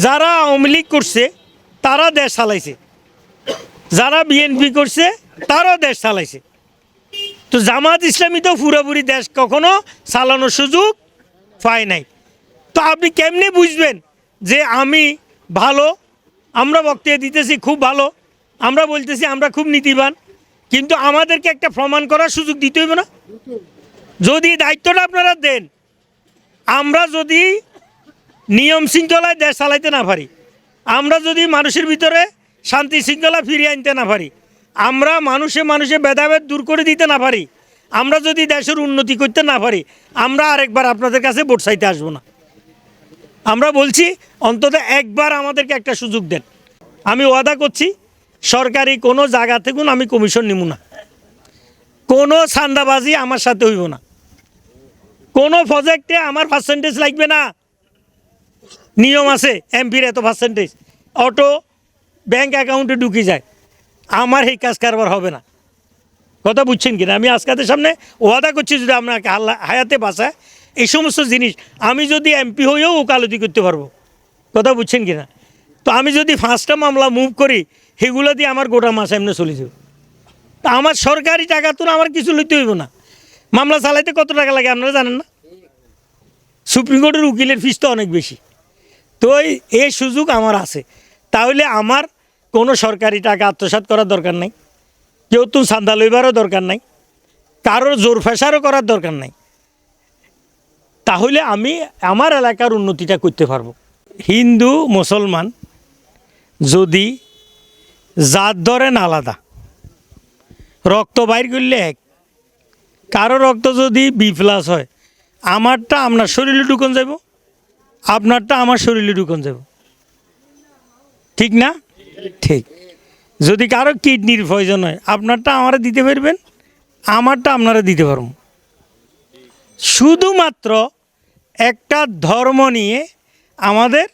যারা আওয়ামী লীগ করছে তারা দেশ চালাইছে, যারা বিএনপি করছে তারাও দেশ চালাইছে। তো জামাত ইসলামী তো পুরোপুরি দেশ কখনো চালানোর সুযোগ পায় নাই। তো আপনি কেমনে বুঝবেন যে আমি ভালো, আমরা বক্তব্য দিতেছি খুব ভালো, আমরা বলতেছি আমরা খুব নীতিবান, কিন্তু আমাদেরকে একটা প্রমাণ করার সুযোগ দিতে হইব না? যদি দায়িত্বটা আপনারা দেন, আমরা যদি নিয়ম শৃঙ্খলায় দেশ চালাইতে না পারি, আমরা যদি মানুষের ভিতরে শান্তি শৃঙ্খলা ফিরিয়ে আনতে না পারি, আমরা মানুষে ভেদাভেদ দূর করে দিতে না পারি, আমরা যদি দেশের উন্নতি করতে না পারি, আমরা আরেকবার আপনাদের কাছে ভোট চাইতে আসবো না। আমরা বলছি অন্তত একবার আমাদেরকে একটা সুযোগ দেন। আমি ওয়াদা করছি সরকারি কোনো জায়গা থেকে আমি কমিশন নিব না, কোনো চাঁদাবাজি আমার সাথে হইব না, কোনো প্রজেক্টে আমার পার্সেন্টেজ লাগবে না। নিয়ম আছে এমপির এত পার্সেন্টেজ, অটো ব্যাংক অ্যাকাউন্টে ঢুকে যায়, আমার এই কাজ কারবার হবে না। কথা বুঝছেন কিনা? আমি আজকাদের সামনে ওয়াদা করছি যদি আপনাকে হায়াতে বাঁচায় এই সমস্ত জিনিস আমি যদি এমপি হয়েও ওকালতি করতে পারবো। কথা বুঝছেন কিনা? তো আমি যদি 5টা মামলা মুভ করি, সেগুলো দিয়ে আমার গোটা মাস এমনি চলে যাবে। তা আমার সরকারি টাকা তো আমার কিছু লইতে হইব না। মামলা চালাইতে কত টাকা লাগে আপনারা জানেন না? সুপ্রিম কোর্টের উকিলের ফিস তো অনেক বেশি। তো এই সুযোগ আমার আছে, তাহলে আমার কোনো সরকারি টাকা আত্মসাৎ করার দরকার নাই, কেউ তো চাঁদা লইবারও দরকার নাই, কারোর জোর ফেসারও করার দরকার নাই। তাহলে আমি আমার এলাকার উন্নতিটা করতে পারবো। হিন্দু মুসলমান যদি জাত ধরেন আলাদা, রক্ত বাইর করলে এক, কারো রক্ত যদি বি+ হয়, আমারটা আপনার শরীরে ঢুকন যাব, আপনারটা আমার শরীরে ঢুকন যাব, ঠিক না? ঠিক। যদি কারো কিডনির প্রয়োজন হয়, আপনারটা আমারা দিতে পারবেন, আমারটা আপনারা দিতে পারবো। শুধুমাত্র একটা ধর্ম নিয়ে আমাদের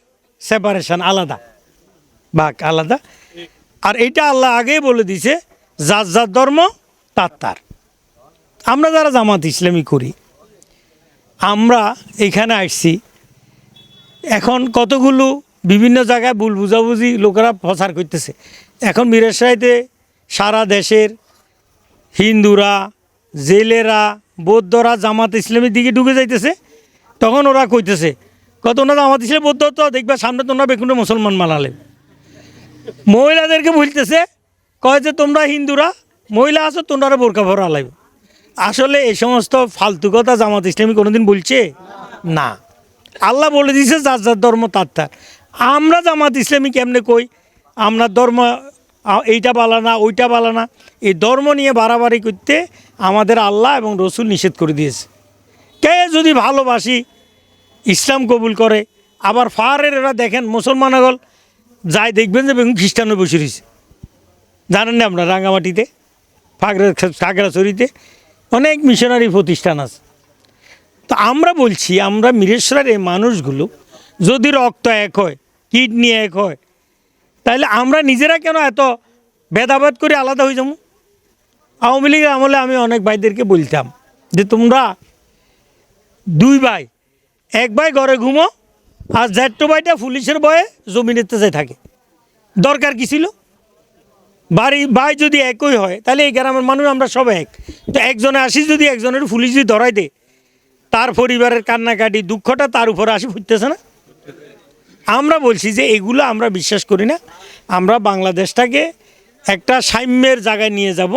সেপারেশন, আলাদা ভাগ, আলাদা। আর এটা আল্লাহ আগেই বলে দিছে, যার যার ধর্ম তার তার। আমরা যারা জামাত ইসলামী করি, আমরা এখানে আসছি, এখন কতগুলো বিভিন্ন জায়গায় ভুল বুঝাবুঝি লোকেরা প্রচার করতেছে। এখন মিরসরাইতে সারা দেশের হিন্দুরা, জেলেরা, বৌদ্ধরা জামাত ইসলামের দিকে ঢুকে যাইতেছে। তখন ওরা কইতেছে, কত না জামাত ইসলাম বৌদ্ধ তো দেখবা সামনে তোমরা বেকুনে মুসলমান মানালে। মহিলাদেরকে বলতেছে, কয় যে তোমরা হিন্দুরা মহিলা আছো, তোমরা বোরকা ভরা লাগবে। আসলে এই সমস্ত ফালতু কথা জামাত ইসলামী কোনোদিন বলছে না। আল্লাহ বলে দিয়েছে যার যার ধর্ম তার তার। আমরা জামাত ইসলামী কেমনে কই আমরা ধর্ম এইটা বালা না ওইটা বালা না, এই ধর্ম নিয়ে বাড়াবাড়ি করতে আমাদের আল্লাহ এবং রসুল নিষেধ করে দিয়েছে। কে যদি ভালোবাসি ইসলাম কবুল করে, আবার ফারের এরা দেখেন মুসলমান আগল যাই দেখবেন যে বেগুন খ্রিস্টানও বসে রয়েছে, জানেন না আপনার? রাঙ্গামাটিতে, খাগড়াছড়িতে অনেক মিশনারি প্রতিষ্ঠান আছে। তো আমরা বলছি, আমরা মিরেশ্বরের এই মানুষগুলো যদি রক্ত এক হয়, কিডনি এক হয়, তাহলে আমরা নিজেরা কেন এত ভেদাভেদ করে আলাদা হয়ে যাবো? আওয়ামী লীগের আমলে আমি অনেক ভাইদেরকে বলতাম যে তোমরা 2 ভাই, এক ভাই ঘরে ঘুমো, আর জ্যাঠটো ভাইটা পুলিশের ভয়ে জমিনেতে যাই থাকে। দরকার কী ছিল? বাড়ি ভাই যদি একই হয়, তাহলে এই গ্রামের মানুষ আমরা সব এক। তো একজনে আসি যদি একজনের পুলিশ যদি ধরাই দে, তার পরিবারের কান্নাকাটি দুঃখটা তার উপরে আসি ফুটতেছে না? আমরা বলছি যে এগুলো আমরা বিশ্বাস করি না। আমরা বাংলাদেশটাকে একটা সাম্যের জায়গায় নিয়ে যাব,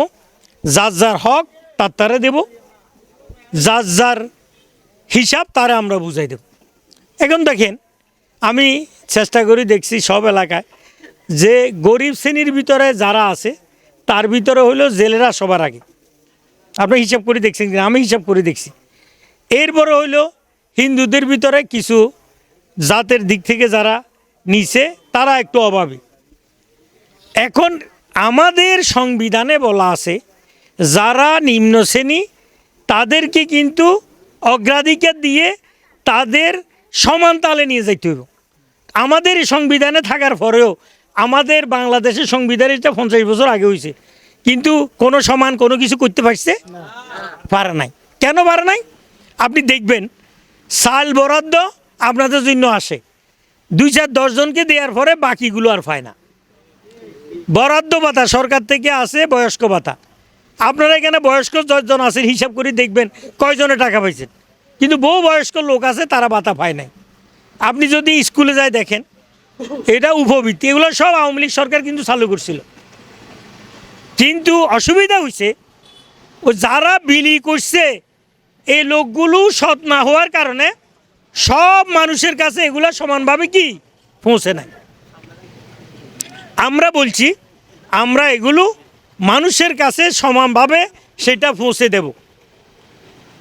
যার যার হক তার তারে দেব, যার যার হিসাব তারে আমরা বুঝাই দেব। এখন দেখেন, আমি চেষ্টা করি দেখছি সব এলাকায় যে গরিব শ্রেণীর ভিতরে যারা আছে তার ভিতরে হইল জেলেরা সবার আগে। আপনি হিসাব করে দেখছেন কিনা? আমি হিসাব করে দেখছি। এরপরে হইল হিন্দুদের ভিতরে কিছু জাতের দিক থেকে যারা নিচে, তারা একটু অভাবী। এখন আমাদের সংবিধানে বলা আছে যারা নিম্ন শ্রেণী তাদেরকে কিন্তু অগ্রাধিকার দিয়ে তাদের সমান তালে নিয়ে যাইতে হবে। আমাদের সংবিধানে থাকার পরেও আমাদের বাংলাদেশের সংবিধান এটা 50 বছর আগে হয়েছে, কিন্তু কোনো সমান কোনো কিছু করতে পারছে পারে নাই। কেন পারে নাই? আপনি দেখবেন চাল বরাদ্দ আপনাদের জন্য আসে, 2-4-10 জনকে দেওয়ার পরে বাকিগুলো আর পায় না। বরাদ্দ ভাতা সরকার থেকে আসে, বয়স্ক ভাতা। আপনারা এখানে বয়স্ক 10 জন আছেন, হিসাব করে দেখবেন কয়জনে টাকা পাইছেন, কিন্তু বহু বয়স্ক লোক আছে তারা ভাতা পায় নাই। আপনি যদি স্কুলে যায় দেখেন, এটা উপবৃত্তি, এগুলো সব আওয়ামী লীগ সরকার কিন্তু চালু করছিল। কিন্তু অসুবিধা হয়েছে ও যারা বিলি করছে এই লোকগুলো সৎ না হওয়ার কারণে সব মানুষের কাছে এগুলা সমানভাবে কি পৌঁছে নাই। আমরা বলছি আমরা এগুলো মানুষের কাছে সমানভাবে সেটা পৌঁছে দেব,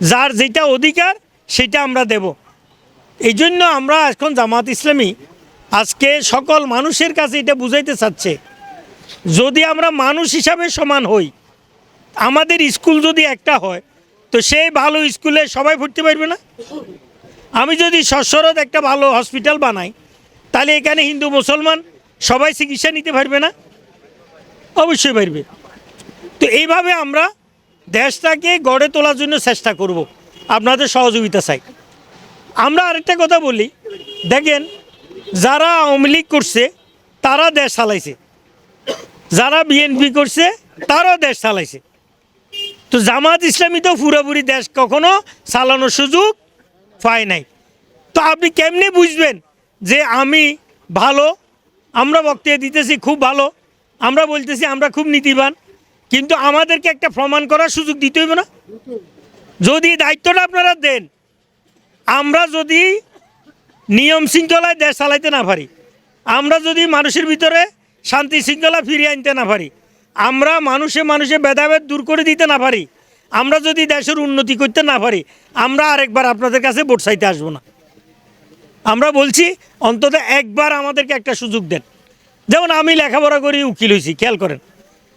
যার যেটা অধিকার সেটা আমরা দেব। এই জন্য আমরা এখন জামাত ইসলামী আজকে সকল মানুষের কাছে এটা বুঝাইতে চাচ্ছে, যদি আমরা মানুষ হিসাবে সমান হই, আমাদের স্কুল যদি একটা হয় তো সেই ভালো স্কুলে সবাই পড়তে পারবে না? আমি যদি সচ্ছরদ একটা ভালো হসপিটাল বানাই, তাহলে এখানে হিন্দু মুসলমান সবাই চিকিৎসা নিতে পারবে না? অবশ্যই পারবে। তো এইভাবে আমরা দেশটাকে গড়ে তোলার জন্য চেষ্টা করব, আপনাদের সহযোগিতা চাই। আমরা আরেকটা কথা বলি, দেখেন যারা আওয়ামী লীগ করছে তারা দেশ চালাইছে, যারা বিএনপি করছে তারাও দেশ চালাইছে। তো জামাত ইসলামী তো পুরোপুরি দেশ কখনো চালানোর সুযোগ পায় নাই। তো আপনি কেমনে বুঝবেন যে আমি ভালো? আমরা বক্তব্য দিতেছি খুব ভালো, আমরা বলতেছি আমরা খুব নীতিবান, কিন্তু আমাদেরকে একটা প্রমাণ করার সুযোগ দিতে হইব না? যদি দায়িত্বটা আপনারা দেন, আমরা যদি নিয়ম শৃঙ্খলায় দেশ চালাইতে না পারি, আমরা যদি মানুষের ভিতরে শান্তি শৃঙ্খলা ফিরিয়ে আনতে না পারি, আমরা মানুষে মানুষে ভেদাভেদ দূর করে দিতে না পারি, আমরা যদি দেশের উন্নতি করতে না পারি, আমরা আরেকবার আপনাদের কাছে ভোট চাইতে আসবো না। আমরা বলছি অন্তত একবার আমাদেরকে একটা সুযোগ দেন। যেমন আমি লেখাপড়া করি, উকিল হয়েছি, খেয়াল করেন।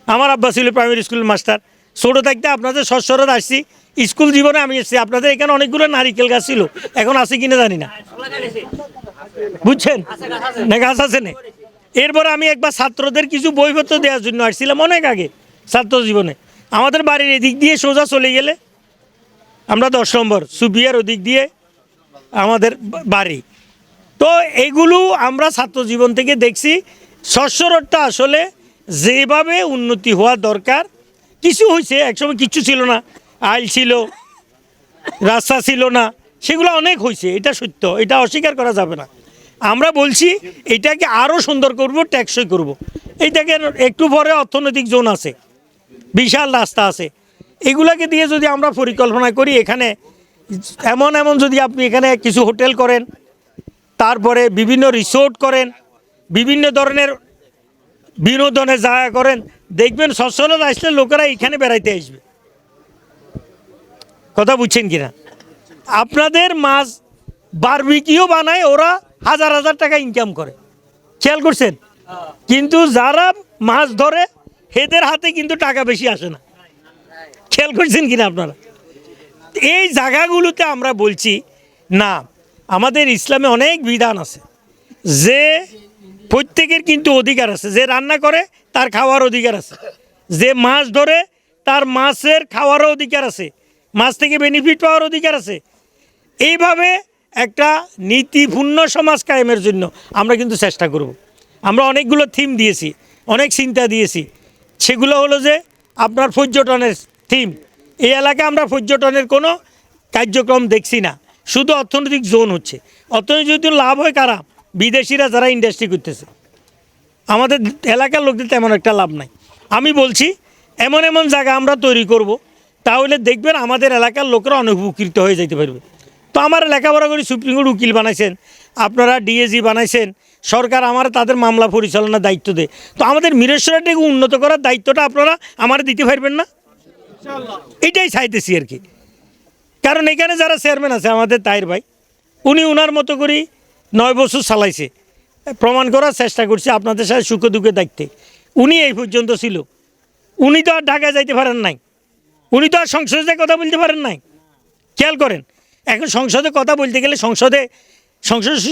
আমার আব্বা ছিল প্রাইমারি স্কুলের মাস্টার। ছোটো থাকতে আপনাদের সচ্ছরদ আসছি, স্কুল জীবনে আমি এসেছি। আপনাদের এখানে অনেকগুলো নারিকেল গাছ ছিল, এখন আছে কিনা জানি না, বুঝছেন না, গাছ আছে না। এরপর আমি একবার ছাত্রদের কিছু বইপত্র দেওয়ার জন্য আসছিলাম অনেক আগে ছাত্র জীবনে। আমাদের বাড়ির এদিক দিয়ে সোজা চলে গেলে আমরা 10 নম্বর সুবিয়ার ওদিক দিয়ে আমাদের বাড়ি। তো এগুলো আমরা ছাত্র জীবন থেকে দেখছি। সচ্ছরদটা আসলে যেভাবে উন্নতি হওয়া দরকার, কিছু হয়েছে, একসময় কিচ্ছু ছিল না, আইল ছিল, রাস্তা ছিল না, সেগুলো অনেক হয়েছে, এটা সত্য, এটা অস্বীকার করা যাবে না। আমরা বলছি এটাকে আরও সুন্দর করব, টেকসই করব। এইটাকে একটু পরে অর্থনৈতিক জোন আছে, বিশাল রাস্তা আছে, এগুলাকে দিয়ে যদি আমরা পরিকল্পনা করি, এখানে এমন এমন যদি আপনি এখানে কিছু হোটেল করেন, তারপরে বিভিন্ন রিসোর্ট করেন, বিভিন্ন ধরনের বিনোদনের জায়গা করেন, দেখবেন সচ্ছলতা আসলে লোকেরা এখানে বেড়াইতে আসবে। কথা বুঝছেন কিনা? আপনাদের মাছ বারবিকিউ বানায়, ওরা হাজার হাজার টাকা ইনকাম করে, খেয়াল করছেন? কিন্তু যারা মাছ ধরে এদের হাতে কিন্তু টাকা বেশি আসে না, খেয়াল করছেন কিনা আপনারা? এই জায়গাগুলোতে আমরা বলছি না, আমাদের ইসলামে অনেক বিধান আছে যে প্রত্যেকের কিন্তু অধিকার আছে। যে রান্না করে তার খাওয়ার অধিকার আছে, যে মাছ ধরে তার মাছের খাওয়ারও অধিকার আছে, মাছ থেকে বেনিফিট পাওয়ার অধিকার আছে। এইভাবে একটা নীতিপূর্ণ সমাজ কায়েমের জন্য আমরা কিন্তু চেষ্টা করব। আমরা অনেকগুলো থিম দিয়েছি, অনেক চিন্তা দিয়েছি। সেগুলো হলো যে আপনার পর্যটনের থিম। এই এলাকায় আমরা পর্যটনের কোনো কার্যক্রম দেখছি না, শুধু অর্থনৈতিক জোন হচ্ছে। অর্থনৈতিক লাভ হয় কারা? বিদেশিরা, যারা ইন্ডাস্ট্রি করতেছে। আমাদের এলাকার লোকদের তেমন একটা লাভ নাই। আমি বলছি এমন এমন জায়গা আমরা তৈরি করব, তাহলে দেখবেন আমাদের এলাকার লোকরা অনেক উপকৃত হয়ে যেতে পারবে। তো আমার লেখাপড়া করে সুপ্রিম কোর্ট উকিল বানাইছেন, আপনারা ডিএজি বানাইছেন, সরকার আমার তাদের মামলা পরিচালনার দায়িত্ব দেয়। তো আমাদের মিরেশ্বরটাকে উন্নত করার দায়িত্বটা আপনারা আমার দিতে পারবেন না? এটাই চাইতেছি আর কি। কারণ এখানে যারা চেয়ারম্যান আছে, আমাদের তাইর ভাই, উনি ওনার মতো করে 9 বছর চালাইছে, প্রমাণ করার চেষ্টা করছে আপনাদের সাথে সুখে দুঃখে দেখতে। উনি এই পর্যন্ত ছিল, উনি তো আর ঢাকায় যাইতে পারেন নাই, উনি তো আর সংসদে কথা বলতে পারেন নাই। খেয়াল করেন, এখন সংসদে কথা বলতে গেলে সংসদ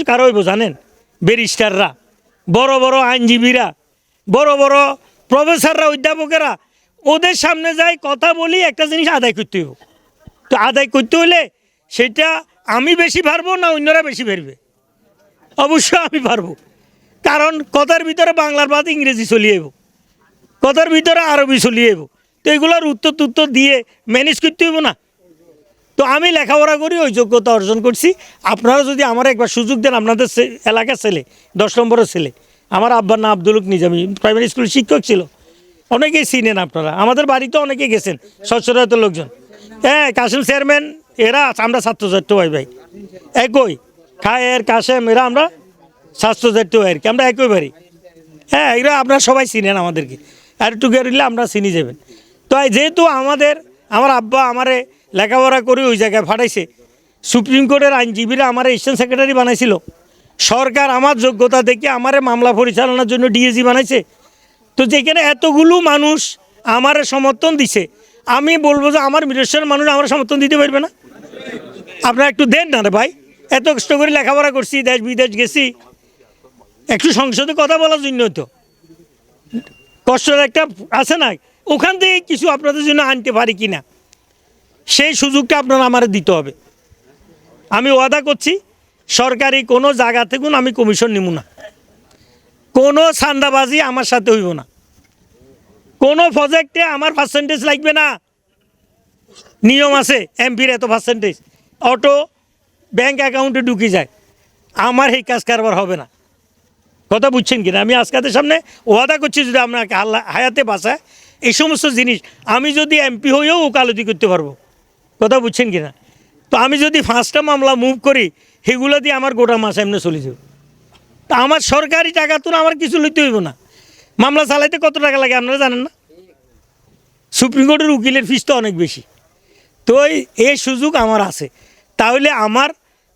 কারো হইব জানেন? ব্যারিস্টাররা, বড় বড় আইনজীবীরা, বড় বড় প্রফেসররা, অধ্যাপকেরা, ওদের সামনে যাই কথা বলি, একটা জিনিস আদায় করতে হইব। তো আদায় করতে হলে সেটা আমি বেশি পারবো না অন্যরা বেশি পারবে? অবশ্যই আমি পারবো, কারণ কথার ভিতরে বাংলার বাদ ইংরেজি চলিয়ে যাবো, কথার ভিতরে আরবি চলিয়ে যাবো। তো এগুলোর উত্তর দিয়ে ম্যানেজ করতে হইব না। তো আমি লেখাপড়া করি, ওই যোগ্যতা অর্জন করছি। আপনারা যদি আমার একবার সুযোগ দেন, আপনাদের এলাকার ছেলে 10 নম্বরের ছেলে, আমার আব্বার নাম আব্দুল হক নিজামী, প্রাইমারি স্কুলের শিক্ষক ছিল, অনেকেই চিনেন আপনারা, আমাদের বাড়িতে অনেকে গেছেন সচ্ছলতার লোকজন। হ্যাঁ, কাসেম চেয়ারম্যান এরা আমরা ছাত্রছাত্র ভাই একই, খায়ের কাসেম এরা আমরা ছাত্রছাত্র আর কি, আমরা একই বাড়ি। হ্যাঁ, এরা আপনারা সবাই চিনেন আমাদেরকে, আর একটু গেলে আমরা চিনি যাবেন। তো যেহেতু আমার আব্বা আমারে লেখাপড়া করে ওই জায়গায় পাঠাইছে, সুপ্রিম কোর্টের আইনজীবীরা আমার এসিস্ট্যান্ট সেক্রেটারি বানাইছিল, সরকার আমার যোগ্যতা দেখে আমারে মামলা পরিচালনার জন্য ডিএজি বানাইছে। তো যেখানে এতগুলো মানুষ আমার সমর্থন দিছে, আমি বলবো যে আমার মিরেশ্বরের মানুষ আমার সমর্থন দিতে পারবে না? আপনারা একটু দেন না রে ভাই, এত কষ্ট করে লেখাপড়া করছি, দেশ বিদেশ গেছি, একটু সংসদে কথা বলার জন্য তো কষ্টের একটা আছে না, ওখান থেকে কিছু আপনাদের জন্য আনতে পারি কি না, সেই সুযোগটা আপনারা আমার দিতে হবে। আমি ওয়াদা করছি, সরকারি কোনো জায়গা থেকে আমি কমিশন নিব না, কোনো চাঁদাবাজি আমার সাথে হইব না, কোনো প্রজেক্টে আমার পার্সেন্টেজ লাগবে না। নিয়ম আছে, এমপির এত পার্সেন্টেজ অটো ব্যাংক অ্যাকাউন্টে ঢুকে যায়, আমার এই কাজ কারবার হবে না। কথা বুঝছেন কিনা? আমি আজকাদের সামনে ওয়াদা করছি, যদি আপনাকে হায়াতে বাঁচায় এই সমস্ত জিনিস, আমি যদি এমপি হয়েও ওকালতি করতে পারবো। কথা বুঝছেন কিনা? তো আমি যদি 5টা মামলা মুভ করি, সেগুলো দিয়ে আমার গোটা মাস এমনি চলে যাবে। তা আমার সরকারি টাকা তো আমার কিছু লইতে হইব না। মামলা চালাইতে কত টাকা লাগে আপনারা জানেন না? সুপ্রিম কোর্টের উকিলের ফিস তো অনেক বেশি। তো এই সুযোগ আমার আছে, তাহলে আমার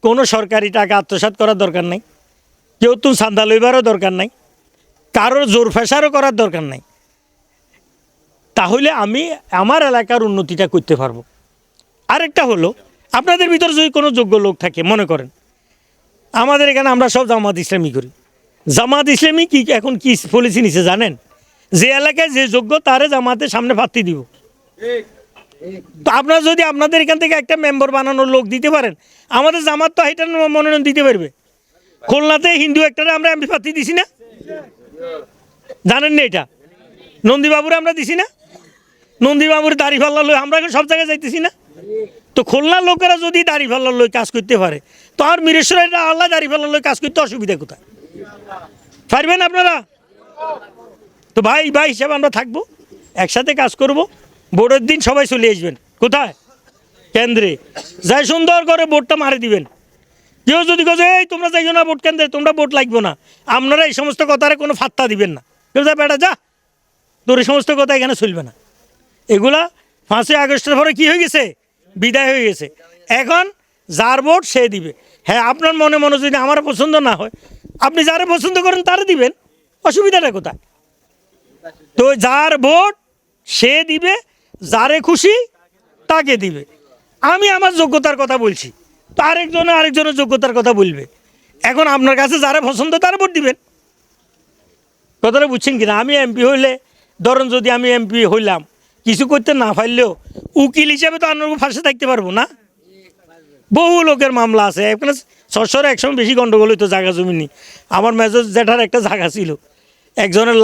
কোনো সরকারি টাকা আত্মসাৎ করার দরকার নাই, কেউ তো চাঁদা লইবারও দরকার নাই, কারোর জোর ফেসারও করার দরকার নাই। তাহলে আমি আমার এলাকার উন্নতিটা করতে পারবো। আরেকটা হলো, আপনাদের ভিতরে যদি কোনো যোগ্য লোক থাকে, মনে করেন আমাদের এখানে আমরা সব জামাত ইসলামী করি, জামাত ইসলামী কি এখন কি পলিসি নিছে জানেন? যে এলাকায় যে যোগ্য তারে জামাতের সামনে প্রার্থী দিব। তো আপনারা যদি আপনাদের এখান থেকে একটা মেম্বার বানানোর লোক দিতে পারেন, আমাদের জামাত তো এটার মনোনয়ন দিতে পারবে। খুলনাতে হিন্দু একটারে আমরা এমপি প্রার্থী দিছি না, জানেন না? এটা নন্দীবাবুরে আমরা দিছি না, নন্দীবাবুর দাড়ি ফাল্লা লই আমরা সব জায়গায় যাইতেছি না। তো খুলনার লোকেরা যদি দাড়ি ফাল্লা লই কাজ করতে পারে, তো আর মিরেশ্বর এটা আল্লাহ দাড়ি ফাল্লা লই কাজ করতে অসুবিধা কোথায়? পারবেন আপনারা? তো ভাই হিসাবে আমরা থাকবো, একসাথে কাজ করব। ভোটের দিন সবাই চলে আসবেন। কোথায়? কেন্দ্রে যাই সুন্দর করে ভোটটা মারে দিবেন। কেউ যদি কোথায় এই তোমরা যাইও না ভোট কেন্দ্রে, তোমরা ভোট লাগবো না, আপনারা এই সমস্ত কথারে কোনো ফাত্তা দিবেন না। কেউ যা বেটা যা, তোর এই সমস্ত কথা এখানে চলবে না। এগুলা 5ই আগস্টের পরে কী হয়ে গেছে? বিদায় হয়ে গেছে। এখন যার ভোট সে দিবে। হ্যাঁ, আপনার মনে যদি আমার পছন্দ না হয়, আপনি যারা পছন্দ করেন তারা দিবেন, অসুবিধাটা কোথায়? তো যার ভোট সে দিবে, যারে খুশি তাকে দিবে। আমি আমার যোগ্যতার কথা বলছি, তো আরেকজনের যোগ্যতার কথা বলবে। এখন আপনার কাছে যারা পছন্দ তারা ভোট দিবেন। কথাটা বুঝছেন কিনা? আমি এমপি হইলে, ধরুন যদি আমি এমপি হইলাম, কিছু করতে না পারলেও উকিল হিসাবে তো আপনার ফাঁসে থাকতে পারবো না। বহু লোকের মামলা আছে, এখানে 600 একসময় বেশি গন্ডগোল হইতো জায়গা জমি নিয়ে। আমার মেজর জেঠার একটা জায়গা ছিল, একজনের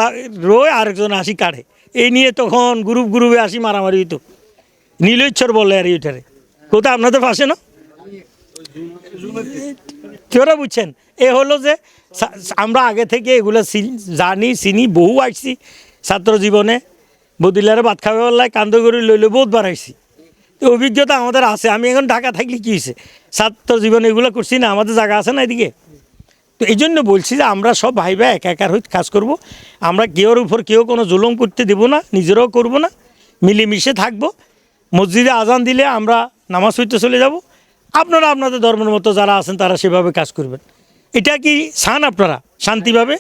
রোয় আরেকজন আসি কাটে, এই নিয়ে তখন গ্রুপে আসি মারামারি হইতো। নীলচ্ছর বলে আর ওইটারে। কোথায় আপনাদের পাশে না? কেউরা বুঝছেন? এ হলো যে আমরা আগে থেকে এগুলো জানি, চিনি, বহু আসছি ছাত্র জীবনে। বদিলারে ভাত খাবে বললায় কান্দ করে লইলে বহুত বাড়াইছি, তো অভিজ্ঞতা আমাদের আছে। আমি এখন ঢাকা থাকলে কী হয়েছে, ছাত্র জীবনে এগুলো করছি না, আমাদের জায়গা আছে না এদিকে। তো এই জন্য বলছি যে আমরা সব ভাই একাকার হয়ে কাজ করব। আমরা কেউর উপর কেউ কোনো জুলুম করতে দেবো না, নিজেরাও করব না, মিলেমিশে থাকবো। মসজিদে আজান দিলে আমরা নামাজ পড়তে চলে যাব, আপনারা আপনাদের ধর্মের মতো যারা আছেন তারা সেভাবে কাজ করবেন। এটা কি চান আপনারা শান্তিভাবে?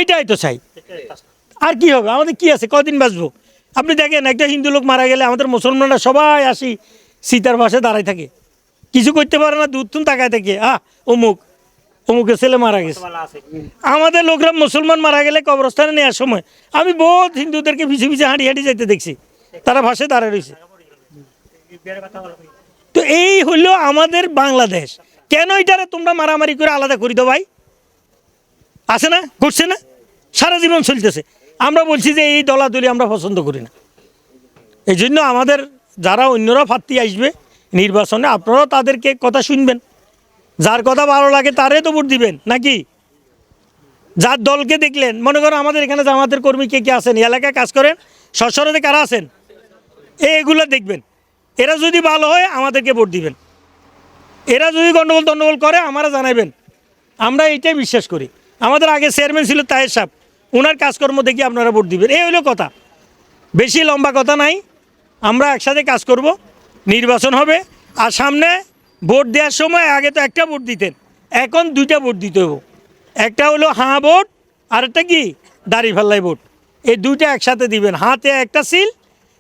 এটাই তো চাই। আর কি হবে? আমাদের কি আছে, কদিন বাঁচবো? আপনি দেখেন, একটা হিন্দু লোক মারা গেলে আমাদের মুসলমানরা সবাই আসি সীতার পাশে দাঁড়ায় থাকে, কিছু করতে পারে না, দূর তুন তাকায় থাকে, অমুকের ছেলে মারা গেছে। আমাদের লোকরা মুসলমান মারা গেলে কবরস্থানে নেওয়ার সময় আমি বহুত হিন্দুদেরকে পিছিয়ে হাঁটি যাইতে দেখছি, তারা ভাষে দাঁড়ায় রয়েছে। তো এই হলো আমাদের বাংলাদেশ। কেন এটারে তোমরা মারামারি করে আলাদা করি দাও ভাই? আছে না, করছে না, সারা জীবন চলতেছে। আমরা বলছি যে এই দলাদলি আমরা পছন্দ করি না। এই জন্য আমাদের যারা অন্যরা প্রার্থী আসবে নির্বাচনে, আপনারাও তাদেরকে কথা শুনবেন, যার কথা ভালো লাগে তারে তো ভোট দিবেন নাকি। যার দলকে দেখলেন, মনে করেন আমাদের এখানে জামাতের কর্মী কে কে আছেন, এলাকায় কাজ করেন, সশরতে কারা আছেন, এগুলো দেখবেন। এরা যদি ভালো হয় আমাদেরকে ভোট দিবেন, এরা যদি গণ্ডগোল করে আমরা জানাবেন। আমরা এইটাই বিশ্বাস করি। আমাদের আগে চেয়ারম্যান ছিল তাহের সাহেব, ওনার কাজকর্ম দেখি আপনারা ভোট দিবেন, এই হলো কথা। বেশি লম্বা কথা নাই, আমরা একসাথে কাজ করব, নির্বাচন হবে। আর সামনে ভোট দেওয়ার সময় আগে তো একটা ভোট দিতেন, এখন দুইটা ভোট দিতে হবে। একটা হলো হাঁ ভোট, আরেকটা কি দাড়িপাল্লায় ভোট। এই দুইটা একসাথে দিবেন, হাতে একটা সিল,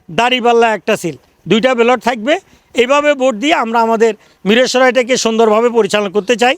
দাড়িপাল্লা একটা সিল, দুইটা ব্যালট থাকবে। এইভাবে ভোট দিয়ে আমরা আমাদের মিরসরাইটাকে সুন্দরভাবে পরিচালনা করতে চাই।